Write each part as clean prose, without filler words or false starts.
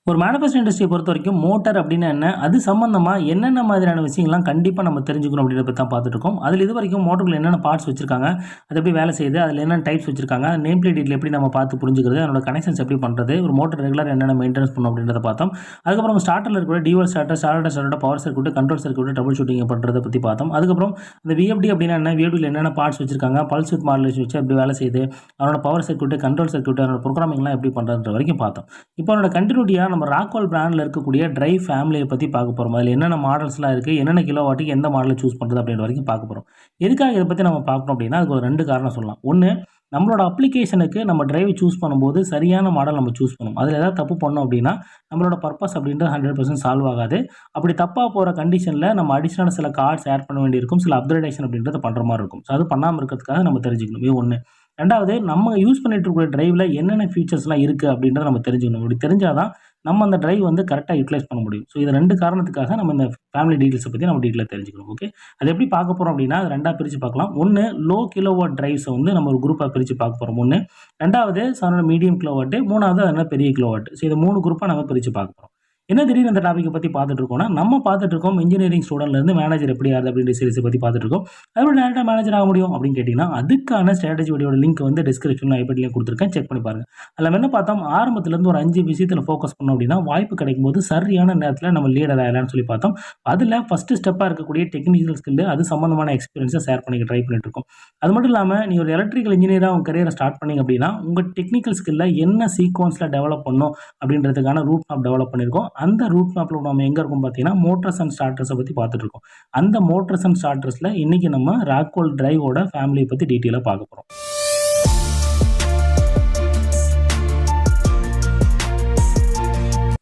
ஒரு மேனுஃபேக்சரிங் இண்டஸ்ட்ரியை பொறுத்தவரைக்கும் மோட்டார் அப்படின்னா என்ன? அது சம்மந்தமா என்னென்ன மாதிரியான விஷயங்கள்லாம் கண்டிப்பா நம்ம தெரிஞ்சுக்கணும் அப்படின்றத பத்தி தான் பார்த்துட்டு இருக்கோம். அதில இதுவரைக்கும் மோட்டருக்குள்ள என்னென்ன பார்ட்ஸ் வச்சிருக்காங்க, அது எப்படி வேலை செய்யுது, அதில என்னென்ன டைப்ஸ் வச்சிருக்காங்க, நேம் பிளேட் டீட்டெயில் எப்படி நம்ம பார்த்து புரிஞ்சுக்கிறது, அதனோட கனெக்ஷன்ஸ் எப்படி பண்றது, ஒரு மோட்டார் ரெகுலரா என்னென்ன மெயின்டெனன்ஸ் பண்ணணும் அப்படின்றத பார்த்தோம். அதுக்கப்புறம் ஸ்டார்டர்ல இருக்கிற dual starter, starter starter, power circuit, control circuit, trouble shooting பண்றத பத்தி பார்த்தோம். அதுக்கப்புறம் இந்த விஎஃப்டி அப்படின்னா என்ன? விஎஃப்டில என்னென்ன பார்ட்ஸ் வச்சிருக்காங்க, பல்ஸ் வித் மாடுலேஷன் வச்சு எப்படி வேலை செய்யுது, அதனோட பவர் சர்க்யூட், கண்ட்ரோல் சர்க்யூட், அதனோட புரோகிராமிங்லாம் எப்படி பண்றதுன்ற வரைக்கும் பார்த்தோம். இப்போ அதனோட கன்டினியூட்டியா நம்ம ராக்வால் பிராண்ட்ல இருக்கக்கூடிய டிரைவ் ஃபேமிலியை பத்தி பார்க்க போறோம். அதில என்னென்ன மாடல்ஸ்லாம் இருக்கு, என்னென்ன கிலோவாட்டுக்கு எந்த மாடல சூஸ் பண்றது அப்படின்ற வரைக்கும் பார்க்க போறோம். எதுக்காக இத பத்தி நம்ம பார்க்கணும் அப்படின்னா, அதுக்கு ஒரு 2 காரணம் சொல்லலாம். 1 நம்மளோட அப்ளிகேஷனுக்கு நம்ம டிரைவ் சூஸ் பண்ணும்போது சரியான மாடல் நம்ம சூஸ் பண்ணணும். அதில ஏதாவது தப்பு பண்ணோம் அப்படின்னா, நம்மளோட பர்ப்பஸ் அப்படின்றது 100% சால்வ் ஆகாது. அப்படி தப்பா போற கண்டிஷன்ல நம்ம அடிஷனலா சில கார்ட்ஸ் ஆட் பண்ண வேண்டியிருக்கும். சில அப்கிரேடேஷன் அப்படின்றத பண்ற மாரி இருக்கும். ஸோ அது பண்ணாம இருக்கிறதுக்காக நம்ம தெரிஞ்சுக்கணும். இது 1. 2வது நம்ம யூஸ் பண்ணிட்டு இருக்கிற டிரைவ்ல என்னென்ன ஃபீச்சர்ஸ்லாம் இருக்கு அப்படின்றத நம்ம தெரிஞ்சுக்கணும். இப்படி தெரிஞ்சா தான் நம்ம அந்த டிரைவ் வந்து கரெக்ட்டா யுட்டிலைஸ் பண்ண முடியும். ஸோ இது 2 காரணத்துக்காக நம்ம இந்த ஃபேமிலி டீட்டெயில்ஸ பத்தி நம்ம டீட்டெயிலா தெரிஞ்சுக்கணும். ஓகே. அது எப்படி பார்க்க போறோம் அப்படின்னா, அது 2ஆ பிரிச்சு பார்க்கலாம். 1 லோ கிலோவாட் டிரைவ்ஸ வந்து நம்ம ஒரு குரூப்பா பிரிச்சு பார்க்க போறோம் 1. 2வது அதனோட மீடியம் கிலோவாட், 3வது அதனோட பெரிய கிலோவாட். ஸோ இத 3 குரூப்பா நம்ம பிரிச்சு பார்க்க போறோம். என்ன திடீர்னு இந்த டாபிக்க பத்தி பார்த்துட்டு இருக்கோம்னா, நம்ம பார்த்துட்டு இருக்கோம் இன்ஜினியரிங் ஸ்டூடண்ட்ல இருந்து மேனேஜர் எப்படி ஆகுது அப்படின்ற சீரிஸ பத்தி பார்த்துட்டு இருக்கோம். எப்படி டைரக்ட்டா மேனேஜர் ஆக முடியும் அப்படின்னு கேட்டீங்கன்னா, அதுக்கான ஸ்ட்ராட்டஜி வீடியோட லிங்க் வந்து டிஸ்கிரிப்ஷன்ல ஐ பட்டன்ல குடுத்துருக்கேன். செக் பண்ணி பாருங்க. அதுல என்ன பார்த்தோம், ஆரம்பத்துல இருந்து ஒரு 5 விஷயத்துல ஃபோக்கஸ் பண்ணோம் அப்படின்னா, வாய்ப்பு கிடைக்கும்போது சரியான நேரத்துல நம்ம லீடர் ஆயிடலாம்னு சொல்லி பார்த்தோம். அதுல ஃபர்ஸ்ட் ஸ்டெப்பா இருக்கக்கூடிய டெக்னிக்கல் ஸ்கில், அது சம்பந்தமான எக்ஸ்பீரியன்ஸ ஷேர் பண்ணிக்க ட்ரை பண்ணிட்டு இருக்கோம். அது மட்டும் இல்லாம நீ ஒரு எலக்ட்ரிக்கல் இன்ஜினியரா உங்க கரியர ஸ்டார்ட் பண்ணீங்க அப்படின்னா, உங்க டெக்னிக்கல் ஸ்கில்ல என்ன சீக்வென்ஸ்ல டெவலப் பண்ணணும் அப்படின்றதுக்கான ரூட் மேப் டெவலப் பண்ணியிருக்கோம். அந்த ரூட் மேப்ல நம்ம எங்க இருக்கோம் பார்த்தீங்கன்னா, மோட்டார்ஸ் அண்ட் ஸ்டார்டர்ஸ பத்தி பார்த்துட்டு இருக்கோம். அந்த மோட்டார்ஸ் அண்ட் ஸ்டார்டர்ஸ்ல இன்னைக்கு நம்ம ராக்வால் டிரைவோட ஃபேமிலிய பத்தி டீட்டெயிலா பார்க்க போறோம்.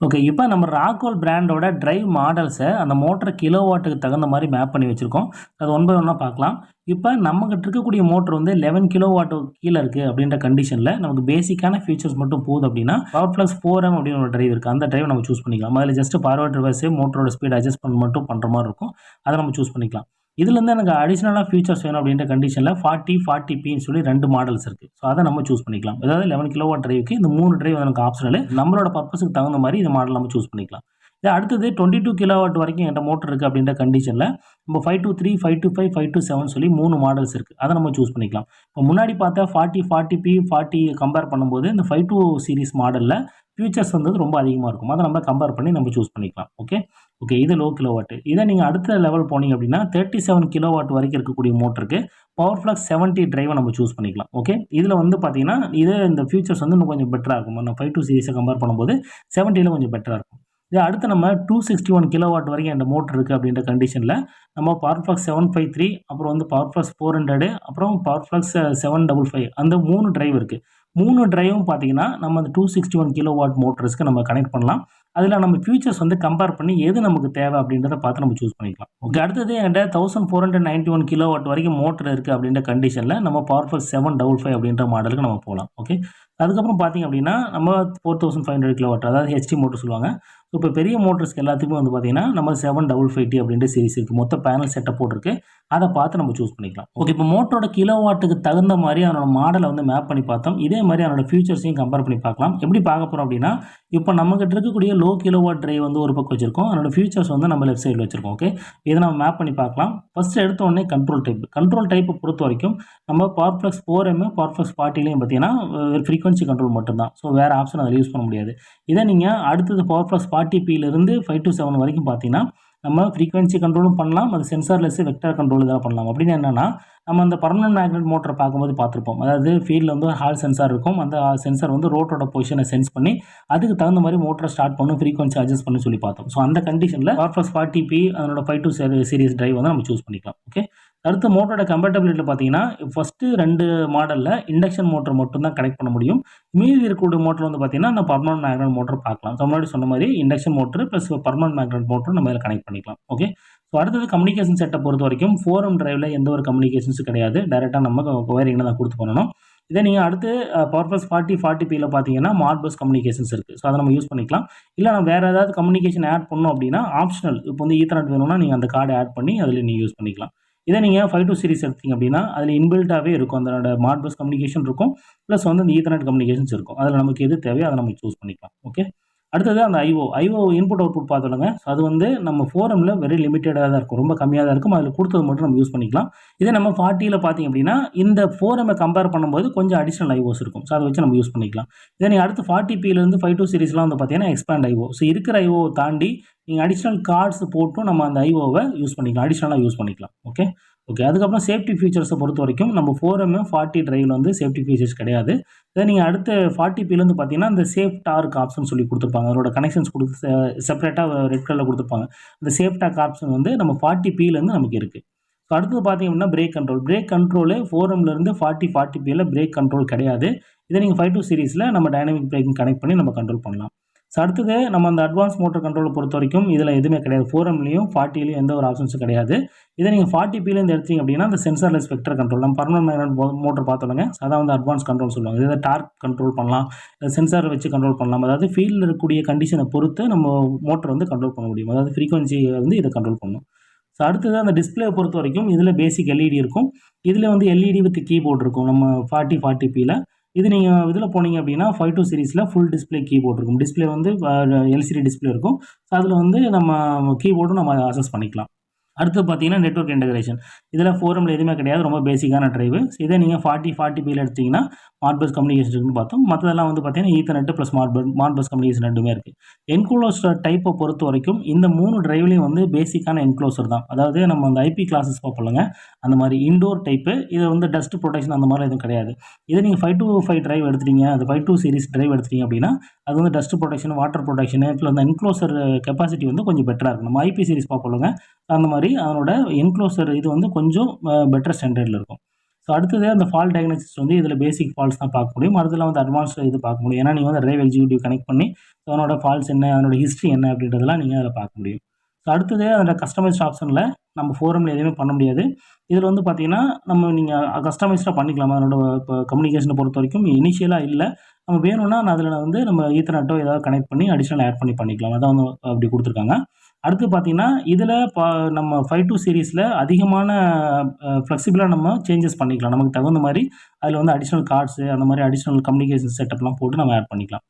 ஓகே. இப்ப நம்ம ராக்வால் பிராண்டோட டிரைவ் மாடல்ஸ அந்த மோட்டார் கிலோவாட்டுக்கு தகுந்த மாரி மேப் பண்ணி வச்சிருக்கோம். அது ஒன் பை ஒன்னா பார்க்கலாம். இப்ப நம்மகிட்ட இருக்கக்கூடிய மோட்டர் வந்து 11 கிலோவாட் கீழ இருக்கு அப்படின்ற கண்டிஷன்ல நமக்கு பேசிக்கான ஃபீச்சர்ஸ் மட்டும் போதும் அப்படின்னா, பவர்ஃப்ளக்ஸ் 4M அப்படின்னு ஒரு டிரைவ் இருக்கு. அந்த டிரைவ் நம்ம சூஸ் பண்ணிக்கலாம். அதுல ஜஸ்ட் ஃபார்வர்ட், ரிவர்ஸ், மோட்டரோட ஸ்பீட் அட்ஜஸ்ட்மென்ட் மட்டும் பண்ற மாரி இருக்கும். அத நம்ம சூஸ் பண்ணிக்கலாம். இதுலருந்து எனக்கு அடிஷனலா ஃபீச்சர்ஸ் வேணும் அப்படின்ற கண்டிஷன்ல 40, 40Pன்னு சொல்லி 2 மாடல்ஸ் இருக்கு. ஸோ அத நம்ம சூஸ் பண்ணிக்கலாம். அதாவது 11 கிலோவாட் டிரைவ்க்கு இந்த 3 டிரைவ் நமக்கு ஆப்ஷனல். நம்மளோட பர்ப்பஸ்க்கு தகுந்த மாரி இந்த மாடல் நம்ம சூஸ் பண்ணிக்கலாம். இது அடுத்தது 22 கிலோவாட் வரைக்கும் என்ட்ட மோட்டர் இருக்கு அப்படின்ற கண்டிஷன்ல நம்ம 523, 525, 527 சொல்லி 3 மாடல்ஸ் இருக்கு. அத நம்ம சூஸ் பண்ணிக்கலாம். இப்போ முன்னாடி பார்த்த 40, 40P, 40 கம்பேர் பண்ணும்போது இந்த 52 சீரிஸ் மாடல்ல ஃபீச்சர்ஸ் வந்து ரொம்ப அதிகமா இருக்கும். அத நம்ம கம்பேர் பண்ணி நம்ம சூஸ் பண்ணிக்கலாம். ஓகே. ஓகே. இது லோ கிலோவாட். இத நீங்க அடுத்த லெவல் போனீங்க அப்படின்னா 37 கிலோவாட் வரைக்கும் இருக்கக்கூடிய மோட்டருக்கு பவர்ஃப்ளக்ஸ் 70 டிரைவ நம்ம சூஸ் பண்ணிக்கலாம். ஓகே. இதுல வந்து பார்த்தீங்கன்னா, இந்த ஃபீச்சர்ஸ் வந்து இன்னும் கொஞ்சம் பெட்டரா இருக்கும். நம்ம 52 சீரிஸ கம்பேர் பண்ணும்போது 70ல கொஞ்சம் பெட்டரா இருக்கும். இது அடுத்து நம்ம 261 கிலோவாட் வரைக்கும் இந்த மோட்டர் இருக்கு அப்படின்ற கண்டிஷன்ல நம்ம பவர்ஃப்ளக்ஸ் 753, அப்புறம் வந்து பவர்ஃப்ளக்ஸ் 400, அப்புறம் பவர்ஃப்ளக்ஸ் 755 அந்த 3 டிரைவ் இருக்கு. 3 டிரைவும் பார்த்தீங்கன்னா, நம்ம அந்த 261 கிலோவாட் மோட்டர்ஸ்க்கு நம்ம கனெக்ட் பண்ணலாம். அதுல நம்ம ஃபீச்சர்ஸ் வந்து கம்பேர் பண்ணி எது நமக்கு தேவை அப்படின்றத பார்த்து நம்ம சூஸ் பண்ணிக்கலாம். ஓகே. அடுத்தது என்கிட்ட 1491 கிலோவாட் வரைக்கும் மோட்டர் இருக்கு அப்படின்ற கண்டிஷன்ல நம்ம பவர்ஃப்ளக்ஸ் 755 அப்படின்ற மாடலுக்கு நம்ம போலாம். ஓகே. அதுக்கப்புறம் பார்த்தீங்க அப்படின்னா, நம்ம 4500 கிலோவாட் அதாவது ஹெச்டி மோட்டர் சொல்லுவாங்க. இப்போ பெரிய மோட்டர்ஸ்க்கு எல்லாத்துக்குமே வந்து பார்த்தீங்கன்னா, நம்ம 755T அப்படின்ற சீரிஸ் இருக்கு. மொத்த பேனல் செட்டப் இருக்கு. அத பார்த்து நம்ம சூஸ் பண்ணிக்கலாம். ஓகே. இப்போ மோட்டரோட கிலோவாட்டுக்கு தகுந்த மாரி அதனோட மாடல வந்து மேப் பண்ணி பார்த்தோம். இதே மாரி அதனோட ஃபீச்சர்ஸையும் கம்பேர் பண்ணி பார்க்கலாம். எப்படி பார்க்க போறோம் அப்படின்னா, இப்போ நம்மகிட்ட இருக்கக்கூடிய லோ கிலோவாட் டிரைவ் வந்து ஒரு பக்கம் வச்சிருக்கோம். அதனோட ஃபீச்சர்ஸ் வந்து நம்ம லெஃப்ட் சைடுல வச்சிருக்கோம். ஓகே. இத நம்ம மேப் பண்ணி பார்க்கலாம். ஃபர்ஸ்ட் எடுத்த உடனே கண்ட்ரோல் டைப். கண்ட்ரோல் டைப்ப பொறுத்தவரைக்கும் நம்ம பவர்ஃப்ளக்ஸ் 4M, பவர்ஃப்ளக்ஸ் 40லயும் பார்த்தீங்கன்னா, ஃப்ரீக்வென்சி கண்ட்ரோல் மட்டும் தான். ஸோ வேற ஆப்ஷன் அதுல யூஸ் பண்ண முடியாது. இத நீங்க அடுத்தது பவர்ஃப்ளக்ஸ் 40Pலிருந்து 527 வரைக்கும் பார்த்தீங்கன்னா, நம்ம ஃப்ரீக்வென்சி கண்ட்ரோலும் பண்ணலாம். அது சென்சார்லெஸ் வெக்டார் கண்ட்ரோல் இதெல்லாம் பண்ணலாம். அப்படின்னு என்னன்னா, நம்ம அந்த பெர்மனன்ட் மேக்னெட் மோட்டர பார்க்கும்போது பார்த்திருப்போம். அதாவது ஃபீல்ட்ல வந்து ஹால் சென்சார் இருக்கும். அந்த சென்சார் வந்து ரோட்டோட பொசிஷன சென்ஸ் பண்ணி அதுக்கு தகுந்த மாரி மோட்டர ஸ்டார்ட் பண்ணும், ஃப்ரீக்வென்சி அட்ஜஸ்ட் பண்ணும் சொல்லி பார்த்தோம். ஸோ அந்த கண்டிஷன்ல பவர்ஃப்ளக்ஸ் 40P அதனோட 52 சீரிஸ் டிரைவ் வந்து நம்ம சூஸ் பண்ணிக்கலாம். ஓகே. அடுத்து மோட்டரோட கம்பேட்டபிலிட்டில பார்த்தீங்கன்னா, ஃபர்ஸ்ட் 2 மாடல்ல இண்டக்ஷன் மோட்டர் மட்டும் தான் கனெக்ட் பண்ண முடியும். மீதி இருக்கக்கூடிய மோட்டர் வந்து பார்த்தீங்கன்னா, அந்த பெர்மனன்ட் மேக்னெட் மோட்டர் பார்க்கலாம். ஸோ முன்னாடி சொன்ன மாரி induction motor plus permanent magnet motor நம்ம இதுல கனெக்ட் பண்ணிக்கலாம். ஓகே. ஸோ அடுத்தது கம்யூனிகேஷன் செட்டப் பொறுத்தவரைக்கும் 4M டிரைவ்ல எந்த ஒரு கம்யூனிகேஷன்ஸும் கிடையாது. டைரக்ட்டா நம்ம ஒயரிங் தான் குடுத்து பண்ணணும். இத நீங்க அடுத்து பவர்ஃப்ளக்ஸ் 40, 40Pல பார்த்தீங்கன்னா, மாட்பஸ் கம்யூனிகேஷன்ஸ் இருக்கு. ஸோ அத நம்ம யூஸ் பண்ணிக்கலாம். இல்ல நம்ம வேற ஏதாவது கம்யூனிகேஷன் ஆட் பண்ணணும் அப்படின்னா, ஆப்ஷனல். இப்போ வந்து ஈத்தர்நெட் வேணும்னா நீங்க அந்த கார்ட ஆட் பண்ணி அதுல நீங்க யூஸ் பண்ணிக்கலாம். இத நீங்க 52 சீரிஸ் எடுத்தீங்க அப்படின்னா, அதுல இன்பில்ட்டாவே இருக்கும். அதனோட மாட்பஸ் கம்யூனிகேஷன் இருக்கும். பிளஸ் வந்து அந்த ஈத்தர்நெட் கம்யூனிகேஷன்ஸ் இருக்கும். அதுல நமக்கு எது தேவையோ அத நம்ம சூஸ் பண்ணிக்கலாம். ஓகே. அடுத்தது அந்த ஐஓ இன்புட் அவுட்புட் பார்த்தோம்ங்க. ஸோ அது வந்து நம்ம 4Mல வெரி லிமிட்டடாக தான் இருக்கும், ரொம்ப கம்மியாக தான் இருக்கும். அதில் கொடுத்தது மட்டும் நம்ம யூஸ் பண்ணிக்கலாம். இதே நம்ம 40ல பார்த்தீங்க அப்படின்னா இந்த 4M கம்பேர் பண்ணும்போது கொஞ்சம் அடிஷனல் ஐஓஸ் இருக்கும். ஸோ அதை வச்சு நம்ம யூஸ் பண்ணிக்கலாம். இதே நீங்கள் அடுத்து 40Pலேருந்து 52 சீரிஸ்லாம் வந்து பார்த்தீங்கன்னா எக்ஸ்பேண்ட் ஐஓ. ஸோ இருக்கிற ஐஓவை தாண்டி நீங்கள் அடிஷனல் கார்ட்ஸ் போட்டும் நம்ம அந்த ஐஓவை யூஸ் பண்ணிக்கலாம், அடிஷனலாக யூஸ் பண்ணிக்கலாம். ஓகே. அதுக்கப்புறம் சேஃப்டி ஃபீச்சர்ஸை பொறுத்த வரைக்கும் நம்ம 4M 40 டிரைவில் வந்து சேஃப்டி ஃபீச்சர்ஸ் கிடையாது. இதே நீங்கள் அடுத்த 40Pலேருந்து பார்த்தீங்கன்னா இந்த சேஃப் டார்க் ஆப்ஷன் சொல்லி கொடுத்துருப்பாங்க. அதோட கனெக்ஷன்ஸ் கொடுத்து செப்பரேட்டாக ரெட் கலரில் கொடுத்துருப்பாங்க. இந்த சேஃப் டார்க் ஆப்ஷன் வந்து நம்ம 40Pலேருந்து நமக்கு இருக்குது. ஸோ அடுத்தது பார்த்தீங்க அப்படின்னா பிரேக் கண்ட்ரோலு 4Mலேருந்து 40Pல பிரேக் கண்ட்ரோல் கிடையாது. இதை நீங்கள் 52 சீரிஸில் நம்ம டைனமிக் பிரேக்கிங் கனெக்ட் பண்ணி நம்ம கண்ட்ரோல் பண்ணலாம். ஸோ அடுத்தது நம்ம அந்த அட்வான்ஸ் மோட்டர் கண்ட்ரோலை பொறுத்த வரைக்கும் இதில் எதுவுமே கிடையாது. 4Mலேயும் 40லேயும் எந்த ஒரு ஆப்ஷன்ஸும் கிடையாது. இதை நீங்கள் 40Pலேருந்து எடுத்தீங்க அப்படின்னா அந்த சென்சார்லெஸ் வெக்டர் கண்ட்ரோல், நம்ம பர்மனன்ட் மேக்னெட் மோட்டர் பார்த்தோம்ங்க. அதான் வந்து அட்வான்ஸ் கண்ட்ரோல் சொல்லுவாங்க. இதை டார்க் கண்ட்ரோல் பண்ணலாம், சென்சார் வச்சு கண்ட்ரோல் பண்ணலாம். அதாவது ஃபீல்டில் இருக்கக்கூடிய கண்டிஷனை பொறுத்து நம்ம மோட்டர் வந்து கண்ட்ரோல் பண்ண முடியும். அதாவது ஃப்ரீக்வன்சியை வந்து இதை கண்ட்ரோல் பண்ணும். ஸோ அடுத்தது அந்த டிஸ்பிளே பொறுத்த வரைக்கும் இதில் பேசிக் எல்இடி இருக்கும். இதில் வந்து எல்இடி வித் கீபோர்டு இருக்கும் நம்ம 40Pல. இது நீங்கள் இதில் போனீங்க அப்படின்னா 52 சீரிஸில் ஃபுல் டிஸ்பிளே கீபோர்டு இருக்கும். டிஸ்பிளே வந்து எல்சிடி டிஸ்பிளே இருக்கும். ஸோ அதில் வந்து நம்ம கீபோர்டும் நம்ம அக்சஸ் பண்ணிக்கலாம். அடுத்து பார்த்தீங்கன்னா நெட்வொர்க் இன்டகிரேஷன். இதில் 4Mல எதுவுமே கிடையாது, ரொம்ப பேசிக்கான டிரைவு. இதே நீங்கள் 40Pல எடுத்தீங்கன்னா மாட்பஸ் கம்யூனிகேஷன் இருக்குன்னு பார்த்தோம். மற்றதெல்லாம் வந்து பார்த்தீங்கன்னா ஈத்தர்நெட் ப்ளஸ் மாட்பஸ் கம்யூனிகேஷன் ரெண்டுமே இருக்குது. என்க்ளோசர் டைப்பை பொறுத்த வரைக்கும் இந்த 3 டிரைவ்லையும் வந்து பேசிக்கான என்க்ளோசர் தான். அதாவது நம்ம அந்த ஐபி கிளாஸஸ் பார்ப்போம்லங்க, அந்த மாதிரி இண்டோர் டைப்பு. இது வந்து டஸ்ட் ப்ரொடெக்ஷன் அந்த மாதிரி எதுவும் கிடையாது. இதே நீங்கள் 525 டிரைவ் எடுத்துட்டீங்க, அது 52 சீரிஸ் டிரைவ் எடுத்துட்டீங்க அப்படின்னா அது வந்து dust protection, water protection, plus அந்த என்க்ளோசர் கெப்பாசிட்டி வந்து கொஞ்சம் பெட்டராக இருக்கும். நம்ம ஐபி சீரிஸ் பார்ப்போம்லங்க, அந்த மாதிரி அதனோட என்க்ளோசர் இது வந்து கொஞ்சம் பெட்டர் ஸ்டாண்டர்டில் இருக்கும். ஸோ அடுத்தது அந்த ஃபால்ட் டயக்னோசிஸ் வந்து இதில் பேசிக் ஃபால்ட்ஸ் தான் பார்க்க முடியும். அடுத்தலாம் வந்து அட்வான்ஸ் இது பார்க்க முடியும். ஏன்னா நீங்கள் வந்து டிரைவ் எக்ஸிக்யூட்டிவ் கனெக்ட் பண்ணி அதனோட ஃபால்ட்ஸ் என்ன, அதனோட ஹிஸ்ட்ரி என்ன அப்படின்றதெல்லாம் நீங்கள் அதில் பார்க்க முடியும். ஸோ அடுத்தது அதோட கஸ்டமைஸ்ட் ஆப்ஷனில் நம்ம 4Mல எதுவுமே பண்ண முடியாது. இதில் வந்து பார்த்தீங்கன்னா நீங்கள் கஸ்டமைஸ்டாக பண்ணிக்கலாம். அதனோட இப்போ கம்யூனிகேஷனை பொறுத்த வரைக்கும் இனிஷியலாக இல்லை, நம்ம வேணும்னா அதில் வந்து நம்ம ஈத்தர்நெட்டோ ஏதாவது கனெக்ட் பண்ணி அடிஷனல் ஆட் பண்ணிக்கலாம். அதான் வந்து அப்படி கொடுத்துருக்காங்க. அடுத்து பார்த்தீங்கன்னா இதில் நம்ம 52 சீரிஸில் அதிகமான ஃப்ளெக்சிபிளாக நம்ம சேஞ்சஸ் பண்ணிக்கலாம். நமக்கு தகுந்த மாதிரி அதில் வந்து அடிஷனல் கார்ட்ஸு அந்த மாதிரி அடிஷனல் கம்யூனிகேஷன் செட்டப்லாம் போட்டு நம்ம ஆட் பண்ணிக்கலாம்.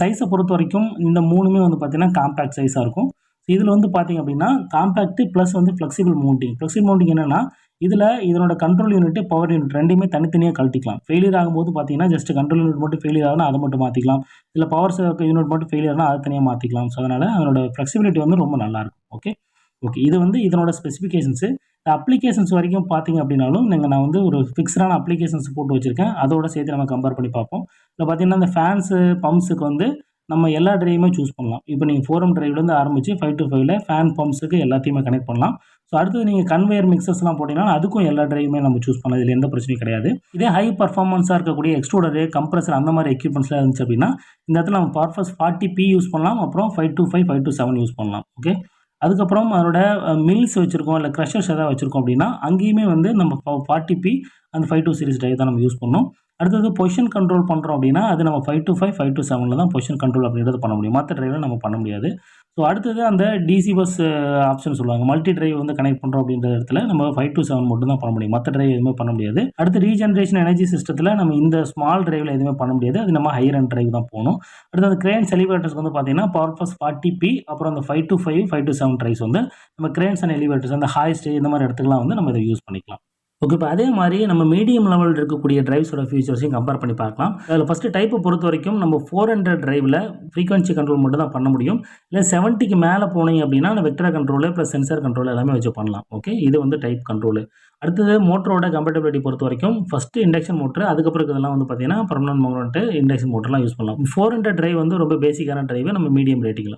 சைஸை பொறுத்த வரைக்கும் இந்த 3மே வந்து பார்த்தீங்கன்னா காம்பேக்ட் சைஸாக இருக்கும். இதில் வந்து பார்த்தீங்க அப்படின்னா காம்பேக்ட் ப்ளஸ் வந்து ஃப்ளெக்சிபிள் மவுண்டிங் என்னென்னா இதில் இதனோட கண்ட்ரோல் யூனிட்டு, பவர் யூனிட் ரெண்டுமே தனித்தனியாக கழட்டிக்கலாம். ஃபெயிலியர் ஆகும்போது பார்த்தீங்கன்னா ஜஸ்ட் கண்ட்ரோல் யூனிட் மட்டும் ஃபெயிலியர் ஆகுனா அதை மட்டும் மாற்றிக்கலாம். இதில் பவர் யூனிட் மட்டும் ஃபெயிலியர் ஆனால் அதை தனியாக மாற்றிக்கலாம். ஸோ அதனால் அதனோட ஃப்ளெக்சிபிலிட்டி வந்து ரொம்ப நல்லாயிருக்கும். ஓகே இது வந்து இதனோட ஸ்பெசிஃபிகேஷன்ஸு. அப்ளிகேஷன்ஸ் வரைக்கும் பார்த்தீங்க அப்படின்னாலும் நான் வந்து ஒரு ஃபிக்ஸ்டான அப்ளிகேஷன்ஸ் போட்டு வச்சுருக்கேன். அதோட சேர்த்து நம்ம கம்பேர் பண்ணி பார்ப்போம். இப்போ பார்த்தீங்கன்னா இந்த ஃபேன்ஸு பம்ப்ஸுக்கு வந்து நம்ம எல்லா டிரைவுமே சூஸ் பண்ணலாம். இப்போ நீங்கள் 4M டிரைவ்லேருந்து ஆரம்பித்து 525ல ஃபேன் பம்ப்ஸுக்கு எல்லாத்தையுமே கனெக்ட் பண்ணலாம். ஸோ அடுத்தது நீங்கள் கன்வேயர் மிக்சர்ஸ்லாம் போட்டிங்கன்னா அதுக்கும் எல்லா டிரைவுமே நம்ம சூஸ் பண்ணலாம். இதில் எந்த பிரச்சனையும் கிடையாது. இதே ஹை பர்ஃபார்மன்ஸாக இருக்கக்கூடிய எக்ஸ்ட்ரூடரு, கம்ப்ரஸர் அந்த மாதிரி எக்யூப்மெண்ட்ஸ்லாம் இருந்துச்சு அப்படின்னா இந்த இடத்துல நம்ம பர்பஸ் 40P யூஸ் பண்ணலாம். அப்புறம் 525, 527 யூஸ் பண்ணலாம். அதுக்கப்புறம் அதனோட மில்ஸ் வச்சுருக்கோம், இல்லை க்ரஷர்ஸ் எதாவது வச்சுருக்கோம் அப்படின்னா அங்கேயுமே வந்து நம்ம 40P அந்த 52 சீரிஸ் டிரைவ் தான் நம்ம யூஸ் பண்ணணும். அடுத்தது பொசிஷன் கண்ட்ரோல் பண்ணுறோம் அப்படின்னா அது நம்ம 525, 527ல தான் பொசிஷன் கண்ட்ரோல் அப்படின்றது பண்ண முடியும். மற்ற டிரைவில் நம்ம பண்ண முடியாது. ஸோ அடுத்தது அந்த டிசி பஸ் ஆப்ஷன் சொல்லுவாங்க. மல்டி டிரைவ் வந்து கனெக்ட் பண்ணுறோம் அப்படின்ற இடத்துல நம்ம 527 மட்டும் தான் பண்ண முடியும். மற்ற டிரைவ் எதுவுமே பண்ண முடியாது. அடுத்து ரீஜெனரேஷன் எனர்ஜி சிஸ்டத்தில் நம்ம இந்த ஸ்மால் டிரைவில் எதுவுமே பண்ண முடியாது. அது நம்ம ஹையர் அண்ட் டிரைவ் தான் போகணும். அடுத்து அந்த கிரேன்ஸ் எலிவேட்டர்ஸ்க்கு வந்து பார்த்தீங்கன்னா பவர்பஸ் 40P அப்புறம் அந்த 525, 527 டிரைவ்ஸ் வந்து நம்ம கிரேன்ஸ் அண்ட் எலிவேட்டர்ஸ் அந்த ஹாய்ஸ்ட் இந்த மாதிரி இடத்துக்குலாம் வந்து நம்ம இதை யூஸ் பண்ணிக்கலாம். இப்போ அதே மாதிரி நம்ம மீடியம் லெவலில் இருக்கக்கூடிய டிரைவ்ஸோட ஃபீச்சர்ஸையும் கம்பேர் பண்ணி பார்க்கலாம். அதில் ஃபஸ்ட்டு டைப்பை பொறுத்த வரைக்கும் நம்ம 400 டிரைவில் ஃப்ரீக்வன்சி கண்ட்ரோல் மட்டும் தான் பண்ண முடியும். இல்லை 70க்கு மேலே போனீங்க அப்படின்னா vector control plus sensor control எல்லாமே வச்சு பண்ணலாம். இது வந்து டைப் கண்ட்ரோலு. அடுத்தது மோட்டரோட கம்பேட்டபிலிட்டி பொறுத்த வரைக்கும் ஃபஸ்ட்டு இண்டக்ஷன் மோட்டர், அதுக்கப்புறம் இதெல்லாம் வந்து பார்த்தீங்கன்னா பர்மனன்ட் மேக்னெட் இண்டக்ஷன் மோட்டர்லாம் யூஸ் பண்ணலாம். 400 டிரைவ் வந்து ரொம்ப பேசிக்கான டிரைவ் நம்ம மீடியம் ரேட்டிங்கில்.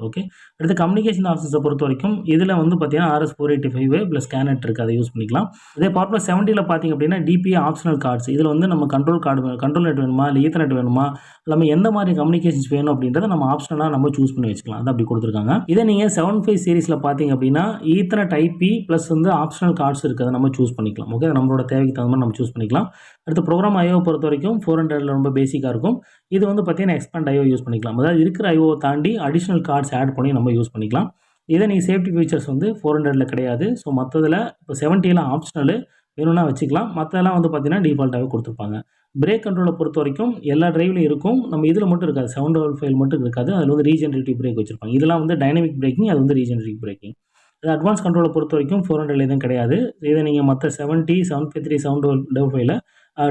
அடுத்து கம்யூனிகேஷன் ஆப்ஷன்ஸை பொறுத்த வரைக்கும் இதில் வந்து பார்த்தீங்கன்னா RS485 ப்ளஸ் ஸ்கேனட் இருக்குது, அதை யூஸ் பண்ணிக்கலாம். இதே பவர் 70ல் பார்த்தீங்க அப்படின்னா DPA ஆப்ஷனல் கார்ட்ஸ். இதில் வந்து நம்ம கண்ட்ரோல் நெட் வேணுமா, இல்லை ஈத்தர்நெட் வேணுமா, எல்லாமே எந்த மாதிரி கம்யூனிகேஷன்ஸ் வேணும் அப்படின்றத நம்ம ஆப்ஷனலாக நம்ம சூஸ் பண்ணி வச்சுக்கலாம். அது அப்படி கொடுத்துருக்காங்க. இதே நீங்கள் 75 சீரிஸில் பார்த்தீங்க அப்படின்னா ஈத்தர்நெட் IP ப்ளஸ் வந்து ஆப்ஷனல் கார்ட்ஸ் இருக்குது, அதை நம்ம சூஸ் பண்ணிக்கலாம். நம்மளோட தேவைக்கு தகுந்த மாதிரி நம்ம சூஸ் பண்ணிக்கலாம். அடுத்து ப்ரோக்ராம் IO பொறுத்த வரைக்கும் 400ல ரொம்ப பேசிக்காக இருக்கும். இது வந்து பார்த்தீங்கன்னா எக்ஸ்பேண்ட் IO யூஸ் பண்ணிக்கலாம். அதாவது இருக்கிற IO தாண்டி அடிஷனல் கார்ட்ஸ் ஆட் பண்ணி நம்ம யூஸ் பண்ணிக்கலாம். இதை நீங்கள் சேஃப்டி ஃபீச்சர்ஸ் வந்து 400ல கிடையாது. ஸோ மற்றதில் இப்போ 70ல ஆப்ஷனலு வேணும்னா வச்சுக்கலாம். மற்றதெல்லாம் வந்து பார்த்தீங்கன்னா டிஃபால்ட்டாகவே கொடுத்துருப்பாங்க. பிரேக் கண்ட்ரோலை பொறுத்த வரைக்கும் எல்லா டிரைவ்லையும் இருக்கும். நம்ம இதில் மட்டும் இருக்காது, 755 மட்டும் இருக்காது. அதில் வந்து ரீஜெனரேட்டிவ் பிரேக் வச்சுருப்பாங்க. இதெல்லாம் வந்து டைனமிக் பிரேக்கிங், அது வந்து ரீஜெனரேட்டிவ் பிரேக்கிங். அது அட்வான்ஸ் கண்ட்ரோலை பொறுத்த வரைக்கும் 400 எதுவும் கிடையாது. இதை நீங்கள் மற்ற 70, 753, 755ல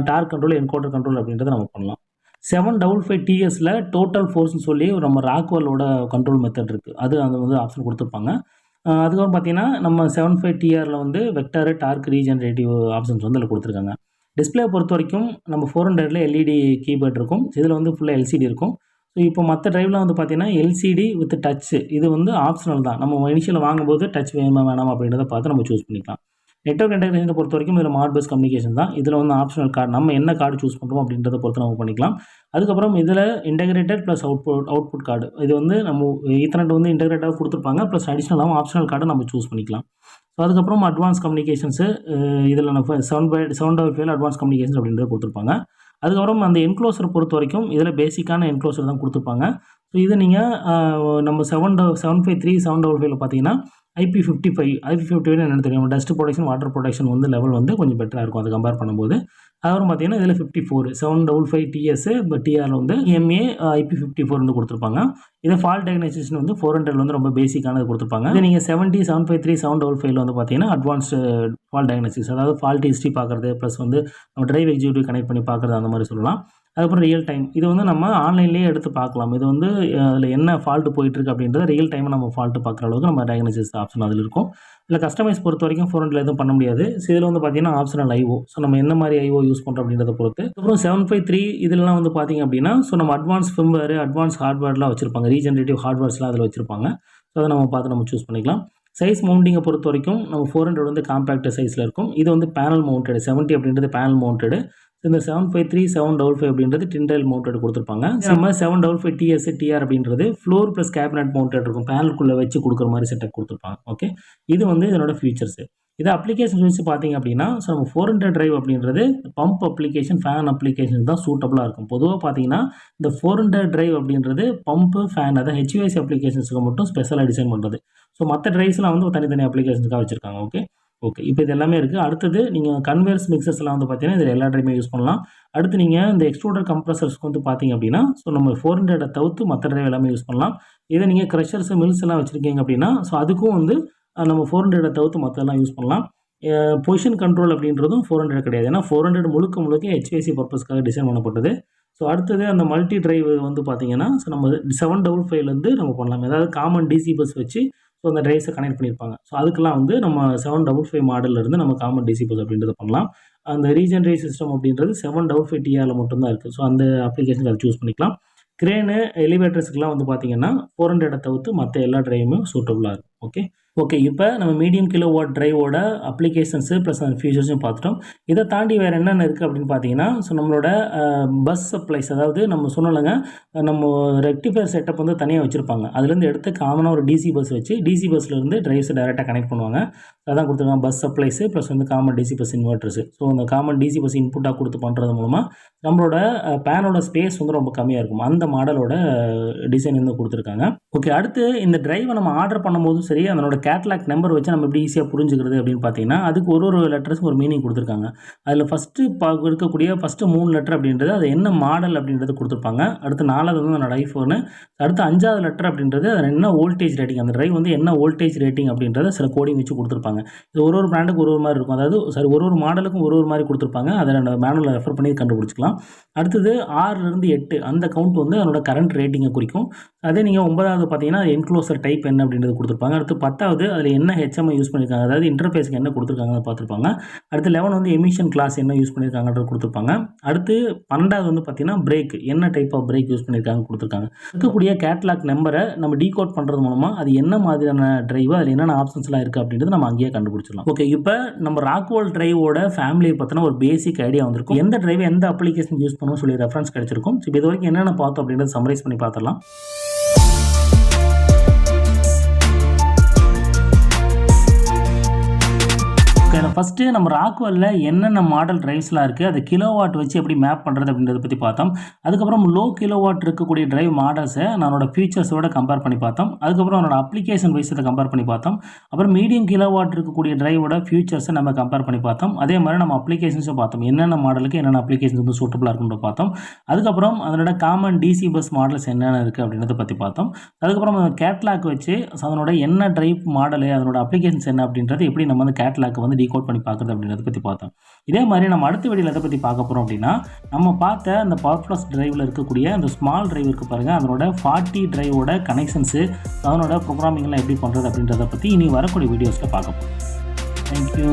டார்க் கண்ட்ரோல், என்கோடர் கண்ட்ரோல் அப்படின்றத நம்ம பண்ணலாம். 755 டிஎஸில் டோட்டல் ஃபோர்ஸ்னு சொல்லி நம்ம ராக்வெல்லோட கண்ட்ரோல் மெத்தட் இருக்குது. அது வந்து ஆப்ஷன் கொடுத்துருப்பாங்க. அதுக்கப்புறம் பார்த்தீங்கன்னா நம்ம 75 டிஆரில் வந்து வெக்டார், டார்க், ரீஜெனரேட்டிவ் ஆப்ஷன்ஸ் வந்து அதில் கொடுத்துருக்காங்க. டிஸ்பிளே பொறுத்த வரைக்கும் நம்ம 400ல எல்இடி கீபோர்ட் இருக்கும். இதில் வந்து ஃபுல்லாக எல்சிடி இருக்கும். ஸோ இப்போ மற்ற டிரைவ்லாம் வந்து பார்த்தீங்கன்னா எல்சிடி வித் டச், இது வந்து ஆப்ஷனல் தான். நம்ம இனிஷியல் வாங்கும்போது டச் வேணுமா வேணாமா அப்படின்றத பார்த்து நம்ம சூஸ் பண்ணிக்கலாம். நெட்வொர்க் இன்டெகிரேஷனை பொறுத்த வரைக்கும் இதில் மாட்பஸ் கம்யூனிகேஷன் தான். இதில் வந்து ஆப்ஷனல் கார்டு, நம்ம என்ன கார்டு சூஸ் பண்ணுறோம் அப்படின்றத பொறுத்து நம்ம பண்ணிக்கலாம். அதுக்கப்புறம் இதில் இன்டெகிரேட்டட் ப்ளஸ் அவுட்புட் கார்டு, இது வந்து நம்ம ஈத்தர்நெட் வந்து இன்டெகிரேட்டாக கொடுத்துருப்பாங்க. ப்ளஸ் அடிஷ்னலாகவும் ஆப்ஷனல் கார்டை நம்ம சூஸ் பண்ணிக்கலாம். ஸோ அதுக்கப்புறம் அட்வான்ஸ் கம்யூனிகேஷன்ஸு, இதில் நம்ம 755 அட்வான்ஸ் கம்யூனிகேஷன்ஸ் அப்படின்றத கொடுத்துருப்பாங்க. அதுக்கப்புறம் அந்த என்க்ளோசர் பொறுத்த வரைக்கும் இதில் பேசிக்கான என்க்ளோசர் தான் கொடுத்துருப்பாங்க. ஸோ இதை நீங்கள் நம்ம 753, 755ல பார்த்தீங்கன்னா IP55 என்னென்னு தெரியும், டஸ்ட் ப்ரொடெக்ஷன், வாட்டர் ப்ரொடெக்ஷன் வந்து லெவல் வந்து கொஞ்சம் பெட்டராக இருக்கும் அதை கம்பேர் பண்ணும்போது. அதுக்கப்புறம் பார்த்தீங்கன்னா இதில் 54 755 டிஎஸ், பட் டிஆரில் வந்து MA IP54 வந்து கொடுத்துருப்பாங்க. இதை ஃபால்ட் டயக்னைசேஷன் வந்து 400 வந்து ரொம்ப பேசிக்கானது கொடுத்துருப்பாங்க. இது நீங்கள் 70, 753, 755 வந்து பார்த்தீங்கன்னா அட்வான்ஸ்டு ஃபால்ட் டயக்னைசிஸ், அதாவது ஃபால்ட் ஹிஸ்ட்ரி பார்க்குறது, ப்ளஸ் வந்து நம்ம டிரைவ் எக்ஸிக்யூட்டிவ் கனெக்ட் பண்ணி பார்க்குறது, அந்த மாதிரி சொல்லலாம். அதுக்கப்புறம் ரியல் டைம், இது வந்து நம்ம ஆன்லைன்லேயே எடுத்து பார்க்கலாம். இது வந்து அதில் என்ன ஃபால்ட்டு போயிட்டுருக்கு அப்படின்றத ரியல் டைமை நம்ம ஃபால்ட்டு பார்க்குற அளவுக்கு நம்ம டயக்னைசிஸ் ஆப்ஷன் அதில் இருக்கும். இல்லை கஸ்டமைஸ் பொறுத்த வரைக்கும் 400 எதுவும் பண்ண முடியாது. ஸோ இதில் வந்து பார்த்தீங்கன்னா ஆப்ஷனல் IO, ஸோ நம்ம என்ன மாதிரி IO யூஸ் பண்ணுறோம் அப்படின்றத பொறுத்து. அப்புறம் 753 இதெல்லாம் வந்து பார்த்தீங்க அப்படின்னா, ஸோ நம்ம அட்வான்ஸ் ஃபிர்ம்வேர், அட்வான்ஸ் ஹார்ட்வேர்லாம் வச்சுருப்பாங்க, ரீஜெனரேட்டிவ் ஹார்ட்வேர்ஸ்லாம் அதில் வச்சுருப்பாங்க. ஸோ அதை நம்ம பார்த்து நம்ம சூஸ் பண்ணிக்கலாம். சைஸ் மவுண்டிங்கை பொறுத்த வரைக்கும் நம்ம 400 வந்து காம்பேக்ட் சைஸில் இருக்கும். இது வந்து பேனல் மவுண்டட், 70 அப்படின்றது பேனல் மவுண்டடு. இந்த 753, 755 அப்படின்றது டின்டைல் மவுண்டட் கொடுத்துருப்பாங்க. நம்ம 755 TS, TR அப்படின்றது ஃப்ளோர் ப்ளஸ் கேபினட் மவுண்டட் இருக்கும், பேனலுக்குள்ளே வச்சு கொடுக்குற மாதிரி செட்டப் கொடுத்துருப்பாங்க. ஓகே, இது வந்து இதனோட ஃபீச்சர்ஸு. இதை அப்ளிகேஷன் வச்சு பார்த்தீங்க அப்படின்னா, ஸோ நம்ம 400 டிரைவ் அப்படின்றது பம்ப் அப்ளிகேஷன், ஃபேன் அப்ளிகேஷன் தான் சூட்டபுளாக இருக்கும். பொதுவாக பார்த்தீங்கன்னா இந்த 400 டிரைவ் அப்படின்றது பம்பு, ஃபேன், அதாவது HVAC அப்ளிகேஷன்ஸுக்கு மட்டும் ஸ்பெஷலாக டிசைன் பண்ணுறது. ஸோ மற்ற டிரைவ்ஸ்லாம் வந்து தனித்தனி அப்ளிகேஷனுக்காக வச்சுருக்காங்க. ஓகே, இப்போ இது எல்லாமே இருக்குது. அடுத்தது நீங்கள் கன்வேர்ஸ் மிக்சர்ஸ்லாம் வந்து பார்த்தீங்கன்னா இதில் எல்லா ட்ரைவுமே யூஸ் பண்ணலாம். அடுத்து நீங்கள் இந்த எக்ஸ்ட்ரூடர் கம்ப்ரஸர்ஸ்க்கு வந்து பார்த்தீங்க அப்படின்னா, ஸோ நம்ம 400 தவிர்த்து மற்ற டிரைவ் எல்லாமே யூஸ் பண்ணலாம். இதை நீங்கள் க்ரஷர்ஸ், மில்ஸ் எல்லாம் வச்சுருக்கீங்க அப்படின்னா, ஸோ அதுக்கும் வந்து நம்ம 400 தவிர்த்து மற்றெல்லாம் யூஸ் பண்ணலாம். பொசிஷன் கண்ட்ரோல் அப்படின்றதும் 400 கிடையாது, ஏன்னா 400 முழுக்க HVAC பர்பஸ்க்காக டிசைன் பண்ணப்பட்டது. ஸோ அடுத்தது அந்த மல்டி டிரைவ் வந்து பார்த்தீங்கன்னா, ஸோ நம்ம 755 நம்ம பண்ணலாம். ஏதாவது காமன் DC பஸ் வச்சு ஸோ அந்த டிரைவ்ஸை கனெக்ட் பண்ணியிருப்பாங்க. ஸோ அதுக்கெல்லாம் வந்து நம்ம 755 மாடலிருந்து நம்ம காமன் DC பஸ் அப்படின்றத பண்ணலாம். அந்த ரீஜெனரேட்டிவ் சிஸ்டம் அப்படின்றது 755 TRல மட்டும்தான் இருக்குது. ஸோ அந்த அப்ளிகேஷனுக்கு அதை சூஸ் பண்ணிக்கலாம். கிரேனு, எலிவேட்டர்ஸுக்கெலாம் வந்து பார்த்தீங்கன்னா 400 தவிர்த்து மற்ற எல்லா டிரைவுமே சூட்டபுளாக இருக்கும். ஓகே, இப்போ நம்ம மீடியம் கிலோவாட் டிரைவோட அப்ளிகேஷன்ஸு ப்ளஸ் அந்த ஃபீச்சர்ஸும் பார்த்துட்டோம். இதை தாண்டி வேறு என்னென்ன இருக்குது அப்படின்னு பார்த்தீங்கன்னா, ஸோ நம்மளோட பஸ் சப்ளைஸ், அதாவது நம்ம சொன்னலைங்க, நம்ம ரெக்டிஃபயர் செட்டப் வந்து தனியாக வச்சுருப்பாங்க. அதுலேருந்து எடுத்து காமனாக ஒரு DC பஸ் வச்சு DC பஸ்லேருந்து டிரைவ்ஸை டேரெக்டாக கனெக்ட் பண்ணுவாங்க. அதான் கொடுத்துருக்காங்க பஸ் சப்ளைஸு ப்ளஸ் வந்து காமன் DC பஸ் இன்வெர்ட்டர்ஸு. ஸோ அந்த காமன் DC பஸ் இன்புட்டாக கொடுத்து பண்ணுறது மூலமாக நம்மளோட பேனோட ஸ்பேஸ் வந்து ரொம்ப கம்மியாக இருக்கும். அந்த மாடலோட டிசைன் வந்து கொடுத்துருக்காங்க. ஓகே, அடுத்து இந்த டிரைவை நம்ம ஆர்டர் பண்ணும்போதும் சரி, அதனோட கேட்லாக் நம்பர் வச்சு நம்ம எப்படி ஈஸியாக புரிஞ்சுக்கிறது அப்படின்னு பார்த்தீங்கன்னா, அதுக்கு ஒரு லெட்டர்ஸும் ஒரு மீனிங் கொடுத்துருக்காங்க. அதில் ஃபஸ்ட்டு இருக்கக்கூடிய ஃபஸ்ட்டு 3 லெட்டர் அப்படின்றது அது என்ன மாடல் அப்படின்றது கொடுத்துருப்பாங்க. அடுத்து 4வது வந்து என்னோட iPhone, அடுத்து 5வது லெட்டர் அப்படின்றது அது என்ன வோல்டேஜ் ரேட்டிங், அந்த டிரைவ் வந்து என்ன வோல்டேஜ் ரேட்டிங் அப்படின்றத சில கோடிங் வச்சு கொடுத்துருப்பாங்க. இது ஒரு பிராண்டுக்கு ஒரு மாதிரி இருக்கும், அதாவது ஒரு மாடலுக்கும் ஒரு மாதிரி கொடுத்துருப்பாங்க. அதை நம்ம மேனுவலில் ரெஃபர் பண்ணி கண்டுபிடிச்சிக்கலாம். அடுத்தது 6லேருந்து 8 அந்த கவுண்ட் வந்து அதனோட கரண்ட் ரேட்டிங்கை குறிக்கும். அதே நீங்கள் 9வது பார்த்தீங்கன்னா என்க்ளோசர் டைப் என்ன அப்படின்றது கொடுத்துருப்பாங்க. அடுத்து 10வது அதில் என்ன HMI யூஸ் பண்ணியிருக்காங்க, அதாவது இன்டர்ஃபேஸ்க்கு என்ன கொடுத்துருக்காங்கன்னு பார்த்துருப்பாங்க. அடுத்து 11 வந்து எமிஷன் கிளாஸ் என்ன யூஸ் பண்ணியிருக்காங்கன்றது கொடுத்துருப்பாங்க. அடுத்து 12வது வந்து பார்த்தீங்கன்னா பிரேக், என்ன டைப் ஆஃப் பிரேக் யூஸ் பண்ணியிருக்காங்க கொடுத்துருக்காங்க. இருக்கக்கூடிய கேட்லாக் நம்பரை நம்ம டீகோட் பண்ணுறது மூலமாக அது என்ன மாதிரியான டிரைவ், அதில் என்னென்ன ஆப்ஷன்ஸ்லாம் இருக்குது அப்படின்றது நம்ம அங்கேயே கண்டுபிடிச்சிடலாம். ஓகே, இப்போ நம்ம ராக்வெல் டிரைவோட ஃபேமிலியை பற்றின ஒரு பேசிக் ஐடியா வந்திருக்கும். எந்த டிரைவ் எந்த அப்ளிகேஷன் யூஸ் பண்ணணும்னு சொல்லி ரெஃபரன்ஸ் கிடைச்சிருக்கும். இப்போ இது வரைக்கும் என்னென்ன பார்த்தோம் அப்படின்றத சம்மரைஸ் பண்ணி பார்த்துடலாம். ஃபஸ்ட்டு நம்ம ராக்வெல்ல என்னென்ன மாடல் டிரைவ்ஸ்லாம் இருக்குது, அது கிலோவாட் வச்சு எப்படி மேப் பண்ணுறது அப்படின்றத பற்றி பார்த்தோம். அதுக்கப்புறம் லோ கிலோவாட் இருக்கக்கூடிய டிரைவ் மாடல்ஸை நம்மளோட ஃபீச்சர்ஸோட கம்பேர் பண்ணி பார்த்தோம். அதுக்கப்புறம் அதனோட அப்ளிகேஷன் வைஸ் இதை கம்பேர் பண்ணி பார்த்தோம். அப்புறம் மீடியம் கிலோவாட் இருக்கக்கூடிய டிரைவோட ஃபியூச்சர்ஸை நம்ம கம்பேர் பண்ணி பார்த்தோம். அதே மாதிரி நம்ம அப்ளிகேஷன்ஸும் பார்த்தோம். என்னென்ன மாடலுக்கு என்னென்ன அப்ளிகேஷன்ஸ் வந்து சூட்டபுளாக இருக்குன்னு பார்த்தோம். அதுக்கப்புறம் அதனோட காமன் டிசி பஸ் மாடல்ஸ் என்னென்ன இருக்குது அப்படின்றத பற்றி பார்த்தோம். அதுக்கப்புறம் கேட்லாக் வச்சு அதனோட என்ன டைப் மாடலு, அதனோட அப்ளிகேஷன்ஸ் என்ன அப்படின்றது எப்படி நம்ம வந்து கேட்லாக் வந்து டீகோட் பண்ணி பார்க்குறது அப்படின்றத பற்றி பார்த்தோம். இதே மாதிரி நம்ம அடுத்த வீடியோவில் எதை பற்றி பார்க்க போகிறோம் அப்படின்னா, நம்ம பார்த்த அந்த பவர்ஃப்ளக்ஸ் டிரைவில் இருக்கக்கூடிய அந்த ஸ்மால் டிரைவ் இருக்குது பாருங்கள், அதனோட 40 டிரைவோட கனெக்ஷன்ஸு, அதனோட ப்ரோக்ராமிங்லாம் எப்படி பண்ணுறது அப்படின்றத பற்றி இனி வரக்கூடிய வீடியோஸில் பார்க்க போகிறோம். தேங்க்யூ.